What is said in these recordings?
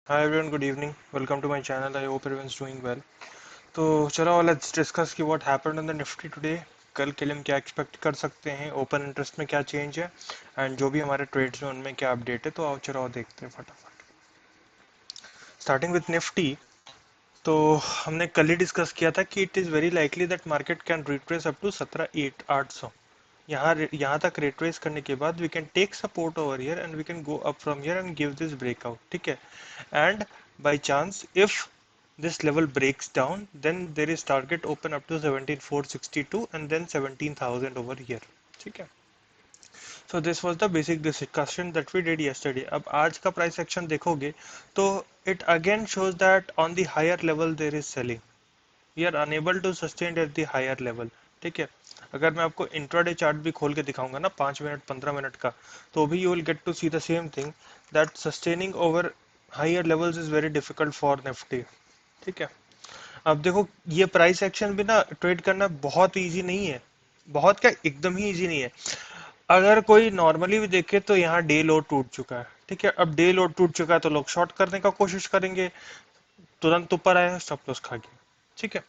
Hi everyone, good evening. Welcome to my channel. I hope everyone's doing well. तो चलो let's discuss कि what happened on the Nifty today. कल के लिए हम क्या एक्सपेक्ट कर सकते हैं, ओपन इंटरेस्ट में क्या चेंज है एंड जो भी हमारे ट्रेड्स हैं उनमें क्या अपडेट है। तो आओ चलो देखते हैं फटाफट। स्टार्टिंग विथ निफ्टी, तो हमने कल ही डिस्कस किया था कि it is very likely that market can retrace up to 17,800। यहाँ तक रिट्रेस करने के बाद we can take support over here and we can go up from here and give this breakout, ठीक है। And by chance if this level breaks down, then there is target open up to 17,462 and then 17,000 over here, ठीक है। so this was the basic discussion that we did yesterday. अब आज का price action देखोगे तो it again shows that on the higher level there is selling. We are unable to sustain at the higher level, ठीक है। अगर मैं आपको इंट्राडे चार्ट भी खोल के दिखाऊंगा ना 5 मिनट 15 मिनट का, तो भी you will get to see the same thing that sustaining over higher levels is very difficult for Nifty, ठीक है। अब देखो ये प्राइस एक्शन भी ना ट्रेड करना बहुत इजी नहीं है, बहुत क्या एकदम ही इजी नहीं है। अगर कोई नॉर्मली भी देखे तो यहाँ डे लो टूट चुका है, ठीक है। अब डे लो टूट चुका है तो लोग शॉर्ट करने का कोशिश करेंगे, तुरंत ऊपर आया स्टॉप लॉस खा गया, ठीक है।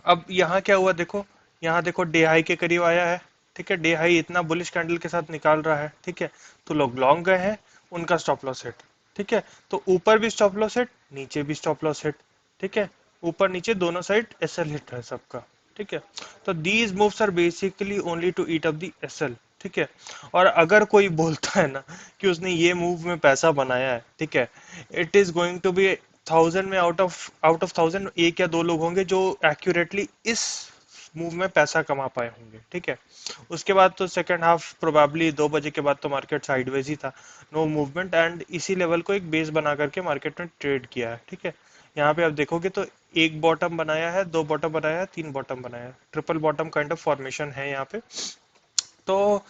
अब यहाँ क्या हुआ देखो, यहाँ देखो डे हाई के करीब आया है, ठीक है। डे हाई इतना बुलिश कैंडल के साथ निकाल रहा है, ठीक है। तो लोग लॉन्ग गए हैं, उनका स्टॉप लॉस हिट, ठीक है। तो ऊपर भी स्टॉप लॉस हिट, नीचे भी स्टॉप लॉस हिट, ठीक है। ऊपर नीचे दोनों साइड एसएल हिट है सबका, ठीक है। तो these moves are basically only to eat up the SL, ठीक है। और अगर कोई बोलता है ना कि उसने ये मूव में पैसा बनाया है, ठीक है, it is going to be 1000 में आउट ऑफ 1000 एक या दो लोग होंगे जो एक्यूरेटली इस मूव में पैसा कमा पाए होंगे, ठीक है। उसके बाद तो सेकंड हाफ प्रोबेबली 2 बजे के बाद तो मार्केट साइडवेज ही था, नो मूवमेंट, एंड इसी लेवल को एक बेस बना करके मार्केट ने ट्रेड किया है, ठीक है। यहाँ पे आप देखोगे तो एक बॉटम बनाया है, दो बॉटम बनाया है, तीन बॉटम बनाया है, triple bottom kind of formation है यहाँ पे। तो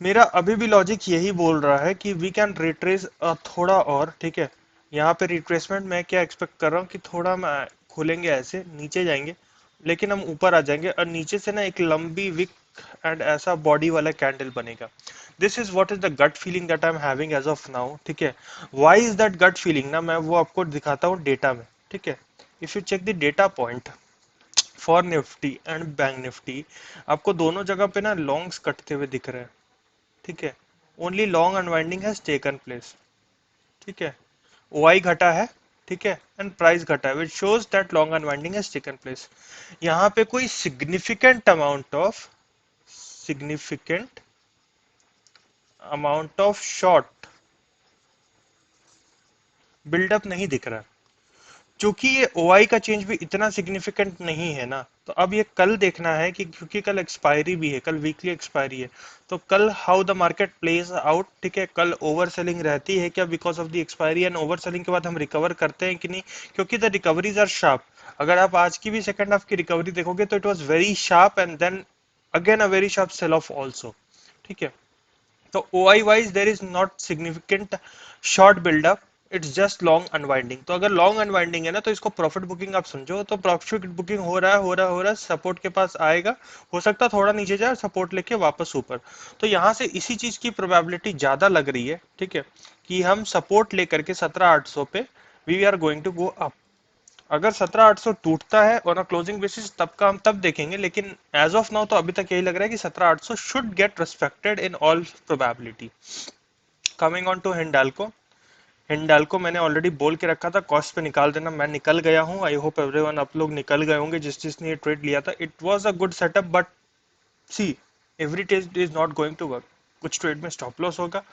मेरा अभी भी लॉजिक यही बोल रहा है कि वी कैन रिट्रेस थोड़ा और, ठीक है। यहाँ पे रिट्रेसमेंट मैं क्या एक्सपेक्ट कर रहा हूँ कि थोड़ा मैं खोलेंगे ऐसे नीचे जाएंगे, लेकिन हम ऊपर आ जाएंगे और नीचे से ना एक लंबी विक एंड ऐसा बॉडी वाला कैंडल बनेगा। This is what is the gut feeling that I am having as of now, ठीक है। Why is that gut feeling ना, मैं वो आपको दिखाता हूँ डेटा में, ठीक है। If you check the data point for Nifty and Bank Nifty, आपको दोनों जगह पे ना लॉन्ग्स कटते हुए दिख रहे हैं, ठीक है। Only long unwinding has taken place, ठीक है। ओआई घटा है, ठीक है, एंड प्राइस घटा है, which shows that long unwinding has taken place. यहाँ पे कोई significant amount of short buildup नहीं दिख रहा है। चूंकि ये ओआई का चेंज भी इतना सिग्निफिकेंट नहीं है ना, तो अब ये कल देखना है कि क्योंकि कल एक्सपायरी भी है, कल वीकली एक्सपायरी है, तो कल how the market plays out, ठीक है। कल ओवर सेलिंग रहती है क्या because of the expiry, and over selling के बाद हम रिकवर करते हैं कि नहीं, क्योंकि द रिकवरीज आर शार्प। अगर आप आज की भी सेकंड हाफ की रिकवरी देखोगे तो it was very sharp and then again a very sharp sell off also, ठीक है। तो OI wise there is not significant short buildup, it's just long unwinding. तो अगर लॉन्ग अनवाइंडिंग है ना, तो इसको प्रॉफिट बुकिंग आप समझो, तो प्रॉफिट बुकिंग हो रहा है सपोर्ट के पास आएगा, हो सकता है थोड़ा नीचे जाए, सपोर्ट लेके वापस ऊपर। तो यहाँ से इसी चीज की प्रोबेबिलिटी ज्यादा लग रही है, ठीक है, कि हम सपोर्ट लेकर के 17,800 पे we are going to go up. अगर 17,800 टूटता है और क्लोजिंग बेसिस तब का हम तब देखेंगे, लेकिन एज ऑफ नाउ तो अभी तक यही लग रहा है कि 17,800 should get respected in all probability. Coming on to Hindalco, Hindalco मैंने ऑलरेडी बोल के रखा था कॉस्ट पे निकाल देना, मैं निकल गया हूं। आई होप एवरीवन आप लोग निकल गए होंगे जिसने ये ट्रेड लिया था। It was a good setup, but see every trade is not going to work. कुछ ट्रेड में स्टॉप लॉस होगा,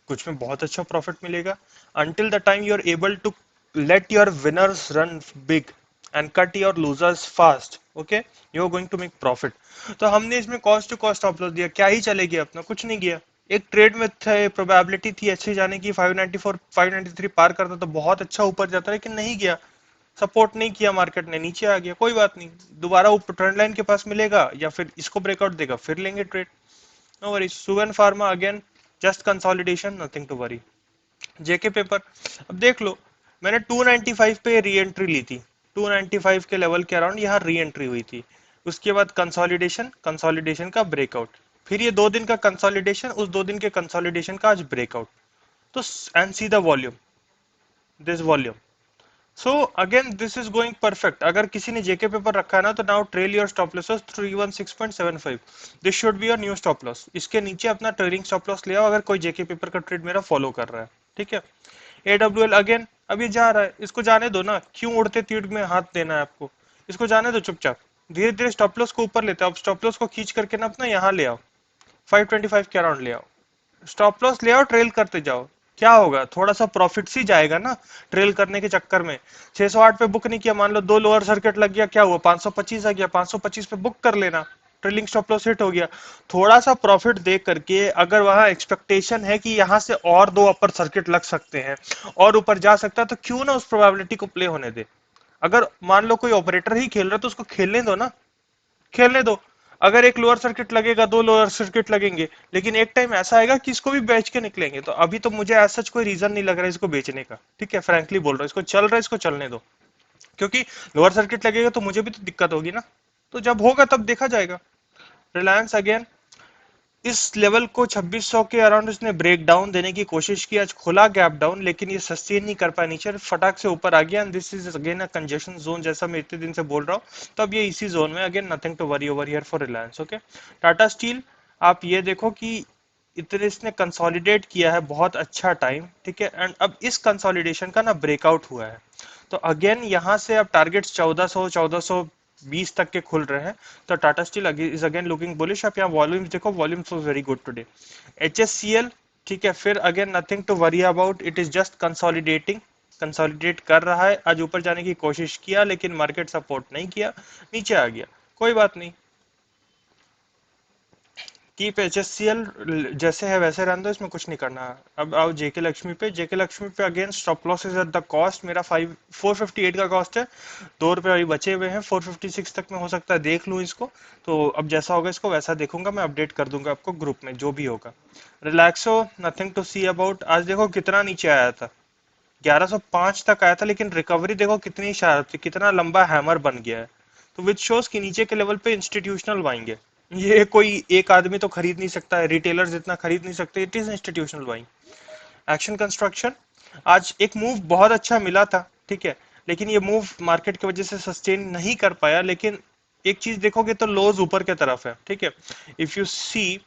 कुछ में बहुत अच्छा प्रॉफिट मिलेगा। Until the time you are able to let your winners run big and cut your losers fast, okay, you are going to make profit. तो हमने इसमें cost to cost stop loss दिया, क्या ही चलेगी अपना, कुछ नहीं किया। एक ट्रेड में थे, प्रोबेबिलिटी थी अच्छी जाने की, 594 593 पार करता तो बहुत अच्छा ऊपर जाता, लेकिन नहीं गया, सपोर्ट नहीं किया, मार्केट ने नीचे आ गया, कोई बात नहीं। दोबारा ऊपर ट्रेंड लाइन के पास मिलेगा या फिर इसको ब्रेकआउट देगा, फिर लेंगे trade, no worry. Suven Pharma again just consolidation, nothing to worry. JK Paper, अब देख लो, मैंने 295 पे री एंट्री ली थी, 295 के लेवल के अराउंड यहाँ री एंट्री हुई थी। उसके बाद कंसोलिडेशन, कंसोलिडेशन का ब्रेकआउट, फिर ये 2 दिन का कंसोलिडेशन, उस 2 दिन के कंसोलिडेशन का आज ब्रेकआउट। तो and see the volume, this volume. So again this is going perfect. अगर किसी ने जेके पेपर रखा है ना तो now trail your stop losses 316.75. This should be your new stop loss. इसके नीचे अपना ट्रेलिंग स्टॉप लॉस ले आओ अगर कोई जेके पेपर का ट्रेड मेरा फॉलो कर रहा है. ठीक है. एडब्ल्यूएल अगेन, अब ये जा रहा है, इसको जाने दो ना, क्यों उड़ते तीर में हाथ देना है आपको. इसको जाने दो चुपचाप. धीरे धीरे स्टॉप लॉस को ऊपर लेते हो. अब स्टॉप लॉस को खींच करके ना अपना यहाँ ले आओ, 525 के अराउंड ले आओ. स्टॉप लॉस ले आओ, ट्रेल करते जाओ. क्या होगा, थोड़ा सा प्रॉफिट ही जाएगा ना ट्रेल करने के चक्कर में. 608 पे बुक नहीं किया, मान लो दो लोअर सर्किट लग गया, क्या हुआ, 525 आ गया, 525 पे बुक कर लेना. ट्रेलिंग स्टॉप लॉस हिट हो गया. थोड़ा सा प्रॉफिट देख करके, अगर वहां एक्सपेक्टेशन है कि यहां से और दो अपर सर्किट लग सकते हैं और ऊपर जा सकता है, तो क्यों ना उस प्रोबेबिलिटी को प्ले होने दे. अगर मान लो कोई ऑपरेटर ही खेल रहा है तो उसको खेलने दो ना, खेलने दो. अगर एक लोअर सर्किट लगेगा, दो लोअर सर्किट लगेंगे, लेकिन एक टाइम ऐसा आएगा कि इसको भी बेच के निकलेंगे. तो अभी तो मुझे ऐसा कोई रीजन नहीं लग रहा है इसको बेचने का. ठीक है, फ्रैंकली बोल रहा हूँ, इसको चल रहा है, इसको चलने दो. क्योंकि लोअर सर्किट लगेगा तो मुझे भी तो दिक्कत होगी ना. तो जब होगा तब देखा जाएगा. रिलायंस अगेन इस लेवल को 2600 के अराउंड इसने ब्रेक डाउन देने की कोशिश की. आज खुला गैप डाउन, लेकिन ये सस्टेन नहीं कर पाया, नीचे फटाक से ऊपर आ गया. And this is again a congestion zone, जैसा मैं इतने दिन से बोल रहा हूँ. तो अब ये इसी जोन में, again nothing to worry over here for Reliance. Okay. Tata Steel, आप ये देखो कि इतने इसने कंसोलिडेट किया है बहुत अच्छा टाइम. ठीक है. एंड अब इस कंसोलिडेशन का ना ब्रेकआउट हुआ है. तो अगेन यहाँ से अब टारगेट्स 1400 1420 तक के खुल रहे हैं. तो Tata Steel is again looking bullish. आप यहाँ वॉल्यूम्स देखो, volumes was very good today. HSCL, ठीक है, फिर again nothing to worry about, it is just consolidating, consolidate कर रहा है. आज ऊपर जाने की कोशिश किया लेकिन मार्केट सपोर्ट नहीं किया, नीचे आ गया. कोई बात नहीं. कीप एचएससीएल जैसे है वैसे रहने दो, इसमें कुछ नहीं करना है. अब आओ जेके लक्ष्मी पे. जेके लक्ष्मी पे again stop loss is at the cost. मेरा 458 का कॉस्ट है. 2 रुपए अभी बचे हुए हैं. 456 तक में हो सकता है देख लूँ इसको. तो अब जैसा होगा इसको वैसा देखूंगा, मैं अपडेट कर दूंगा आपको ग्रुप में जो भी होगा. Relaxo, nothing to see about. आज देखो कितना नीचे आया था, 1105 तक आया था, लेकिन रिकवरी देखो कितनी शार्प थी, कितना लंबा हैमर बन गया है. तो विच शोज कि नीचे के लेवल पे इंस्टीट्यूशनल बाइंग है. ये कोई एक आदमी तो खरीद नहीं सकता है, रिटेलर्स इतना खरीद नहीं सकते. It is institutional buying. Action construction, आज एक मूव बहुत अच्छा मिला था. ठीक है, लेकिन ये मूव मार्केट की वजह से सस्टेन नहीं कर पाया. लेकिन एक चीज देखोगे तो लोज ऊपर के तरफ है. ठीक है. If you see,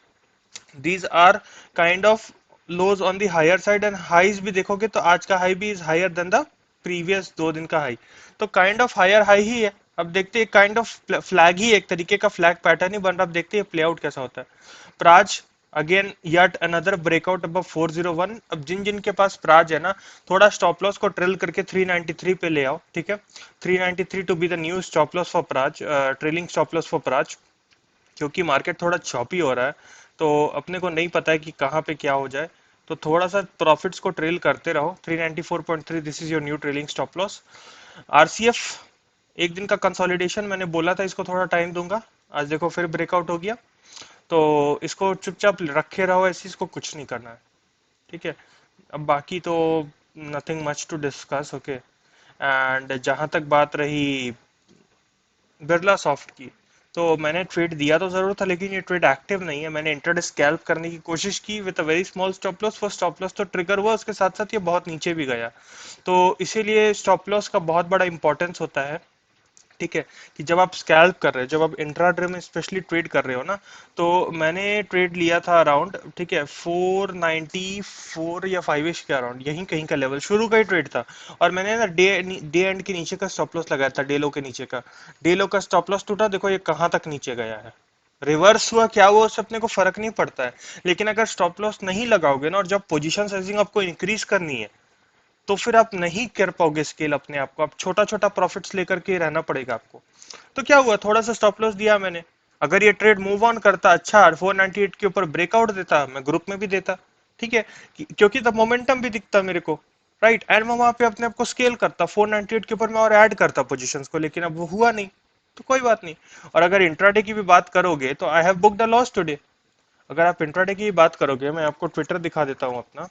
these are kind of lows on the higher side, and highs भी देखोगे तो आज का हाई भी is higher than the previous 2 दिन का हाई. तो काइंड ऑफ हायर हाई ही है. अब देखते हैं, काइंड ऑफ फ्लैग ही, एक तरीके का फ्लैग पैटर्न ही बन रहा. अब देखते हैं प्ले आउट कैसा होता है. Praj again yet another breakout अब 401. अब जिन जिन के पास प्राज है ना, थोड़ा स्टॉप लॉस को ट्रेल करके 393 पे ले आओ. ठीक है. 393 to be the new stop loss for Praj, trailing stop loss for Praj. क्योंकि मार्केट थोड़ा चॉपी हो रहा है, तो अपने को नहीं पता है कि कहाँ पे क्या हो जाए. तो थोड़ा सा प्रॉफिट्स को ट्रेल करते रहो. 394.3, this is your new trailing stop loss. RCF, एक दिन का कंसोलिडेशन, मैंने बोला था इसको थोड़ा टाइम दूंगा. आज देखो फिर ब्रेकआउट हो गया. तो इसको चुपचाप रखे रहो ऐसे, इसको कुछ नहीं करना है. ठीक है. अब बाकी तो nothing much to discuss. Okay. And जहां तक बात रही बिरला सॉफ्ट की, तो मैंने ट्रेड दिया तो जरूर था, लेकिन ये ट्रेड एक्टिव नहीं है. मैंने इंट्राडे स्कैल्प करने की कोशिश की with a very small stop loss. वो स्टॉप लॉस तो ट्रिगर हुआ, उसके साथ साथ ये बहुत नीचे भी गया. तो इसीलिए स्टॉप लॉस का बहुत बड़ा इंपॉर्टेंस होता है. ठीक है. कि जब आप स्कैल्प कर रहे हो, जब आप इंट्राडे में स्पेशली ट्रेड कर रहे हो ना, तो मैंने ट्रेड लिया था अराउंड, ठीक है, 494 या 5 के अराउंड, यहीं कहीं का लेवल शुरू का ही ट्रेड था. और मैंने ना डे डे एंड के नीचे का स्टॉप लॉस लगाया था, डे लो के नीचे का. डे लो का स्टॉप लॉस टूटा, देखो ये कहाँ तक नीचे गया है. रिवर्स हुआ क्या हुआ उससे अपने को फर्क नहीं पड़ता है. लेकिन अगर स्टॉप लॉस नहीं लगाओगे ना, और जब पोजीशन साइजिंग आपको इंक्रीज करनी है, तो फिर आप नहीं कर पाओगे स्केल अपने आप को. आप छोटा छोटा प्रॉफिट्स लेकर के रहना पड़ेगा आपको. तो क्या हुआ, थोड़ा सा स्टॉप लॉस दिया मैंने. अगर ये ट्रेड मूव ऑन करता, अच्छा 498 के ऊपर ब्रेकआउट देता, मैं ग्रुप में भी देता. ठीक है. क्योंकि तब मोमेंटम भी दिखता मेरे को. राइट. एंड मैं वहां पे अपने आप को स्केल करता, 498 के ऊपर मैं और ऐड करता पोजीशंस को. लेकिन अब वो हुआ नहीं, तो कोई बात नहीं. और अगर इंट्राडे की भी बात करोगे तो I have booked a loss today. अगर आप इंट्राडे की बात करोगे, मैं आपको ट्विटर दिखा देता हूँ अपना.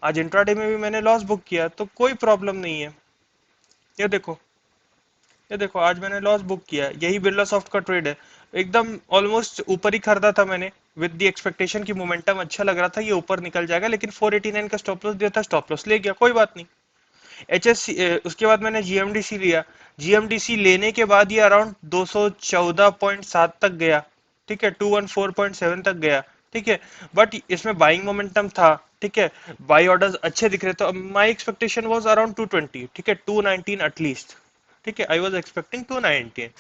आज इंट्राडे में भी मैंने लॉस बुक किया, तो कोई प्रॉब्लम नहीं है. ये देखो, ये देखो, आज मैंने लॉस बुक किया है. यही बिरला सॉफ्ट का ट्रेड है. एकदम ऑलमोस्ट ऊपर ही खरीदा था मैंने, विद द एक्सपेक्टेशन की मोमेंटम अच्छा लग रहा था, ये ऊपर निकल जाएगा. लेकिन 489 का स्टॉप लॉस दिया था, स्टॉप लॉस ले गया, कोई बात नहीं. उसके बाद मैंने जीएमडीसी लिया। जीएमडीसी लेने के बाद ये अराउंड 214.7 तक गया, ठीक है, 214.7 तक गया, ठीक है। बट इसमें बाइंग मोमेंटम था, ठीक है, बाई ऑर्डर्स अच्छे दिख रहे, तो माई एक्सपेक्टेशन वाज अराउंड 220, ठीक है, 219 एटलीस्ट, ठीक है, आई वॉज एक्सपेक्टिंग 219,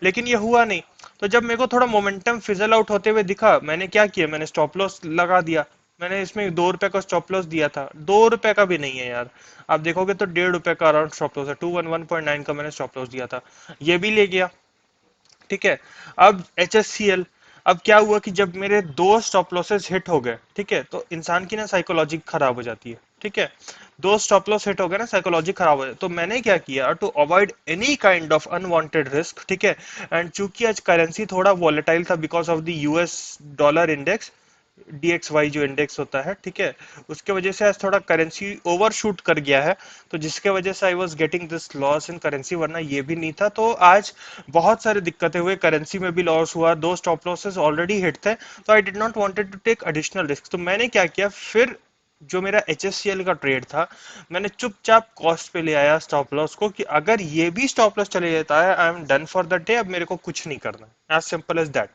लेकिन ये हुआ नहीं। तो जब मेरे को थोड़ा मोमेंटम फिजल आउट होते हुए दिखा, मैंने क्या किया, मैंने स्टॉप लॉस लगा दिया। मैंने इसमें 2 रुपए का स्टॉप लॉस दिया था, 2 रुपए का भी नहीं है यार, आप देखोगे तो 1.5 रुपए का अराउंड स्टॉप लॉस है, 211.9 का मैंने स्टॉप लॉस दिया था, ये भी ले गया, ठीक है। अब एच एस सी एल, अब क्या हुआ कि जब मेरे 2 स्टॉप लॉसेस हिट हो गए, ठीक है, तो इंसान की ना साइकोलॉजी खराब हो जाती है, ठीक है। 2 स्टॉप लॉस हिट हो गए ना, साइकोलॉजी खराब हो जाए, तो मैंने क्या किया to avoid any kind of unwanted risk, ठीक है। एंड चूंकि आज करेंसी थोड़ा वॉलेटाइल था because of the US dollar index, DXY जो इंडेक्स होता है, ठीक है, उसके वजह से आज थोड़ा करेंसी ओवर शूट कर गया है, तो जिसके वजह से I was getting this loss in currency, वरना ये भी नहीं था। तो आज बहुत सारी दिक्कतें हुए, करेंसी में भी लॉस हुआ, 2 स्टॉप लॉसेस ऑलरेडी हिट थे, तो I did not wanted to take additional risk. तो मैंने क्या किया फिर, जो मेरा HSCL का ट्रेड था, मैंने चुपचाप कॉस्ट पे ले आया स्टॉप लॉस को, कि अगर ये भी स्टॉप लॉस चले जाता है, I am done for the day, अब मेरे को कुछ नहीं करना, as simple as that.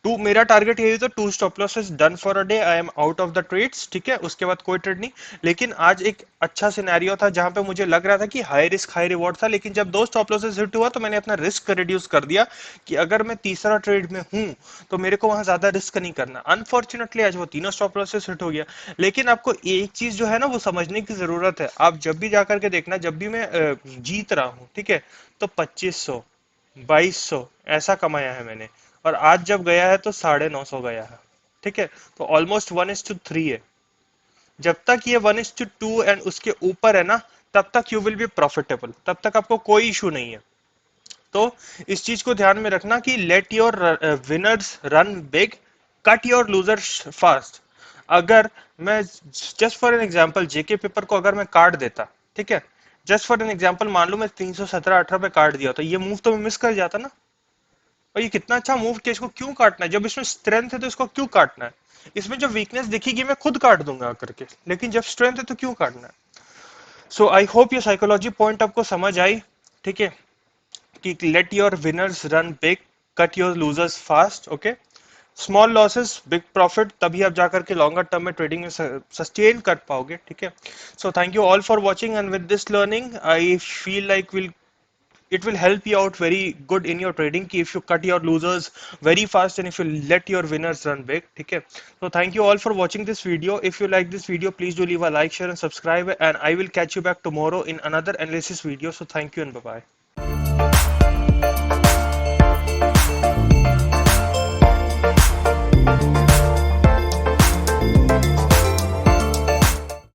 Two, मेरा टारगेट यही था, 2 stop loss is done for a day, I am out of the trades, ठीक है, उसके बाद कोई ट्रेड नहीं। लेकिन आज एक अच्छा सिनेरियो था जहां पे मुझे लग रहा था कि हाई रिस्क हाई रिवॉर्ड था, लेकिन जब 2 स्टॉप लॉसेस हिट हुआ तो मैंने अपना रिस्क रिड्यूस कर दिया, कि अगर मैं तीसरा ट्रेड में हूं तो मेरे को वहां ज्यादा रिस्क नहीं करना। अनफॉर्चुनेटली आज वो तीनों स्टॉप लॉसेस हिट हो गया। लेकिन आपको एक चीज जो है ना वो समझने की जरूरत है, आप जब भी जाकर के देखना, जब भी मैं जीत रहा हूँ, ठीक है, तो 2500 2200 ऐसा कमाया है मैंने, और आज जब गया है तो 950 गया है, ठीक है, तो ऑलमोस्ट 1:3 है। जब तक ये 1:2 एंड उसके ऊपर है ना, तब तक यू विल बी प्रॉफिटेबल, तब तक आपको कोई इशू नहीं है। तो इस चीज को ध्यान में रखना कि late your winners run big, cut your losers fast. अगर मैं just for an example JK paper को अगर मैं काट देता, ठीक है, जस्ट फॉर एन एग्जांपल मान लो मैं 317-18 पे काट दिया, तो ये मूव तो मैं मिस कर जाता ना। और ये कितना अच्छा मूव किया, इसको क्यों काटना है, जब इसमें स्ट्रेंथ है तो इसको क्यों काटना है। इसमें जब वीकनेस दिखेगी मैं खुद काट दूंगा आकर के, लेकिन जब स्ट्रेंथ है तो क्यों काटना है। सो आई होप ये साइकोलॉजी पॉइंट आपको समझ आई, ठीक है, कि late your winners run big, cut your losers fast, okay. Small losses big profit, तभी आप जाकर के लॉन्गर टर्म में ट्रेडिंग में सस्टेन कर पाओगे, ठीक है। So thank you all for watching, and with this learning I feel like will, it will help you out very good in your trading, कि if you cut your losers very fast and if you let your winners run big, ठीक है। So thank you all for watching this video. If you like this video, please do leave a like, share and subscribe, and I will catch you back tomorrow in another analysis video. So thank you and bye bye.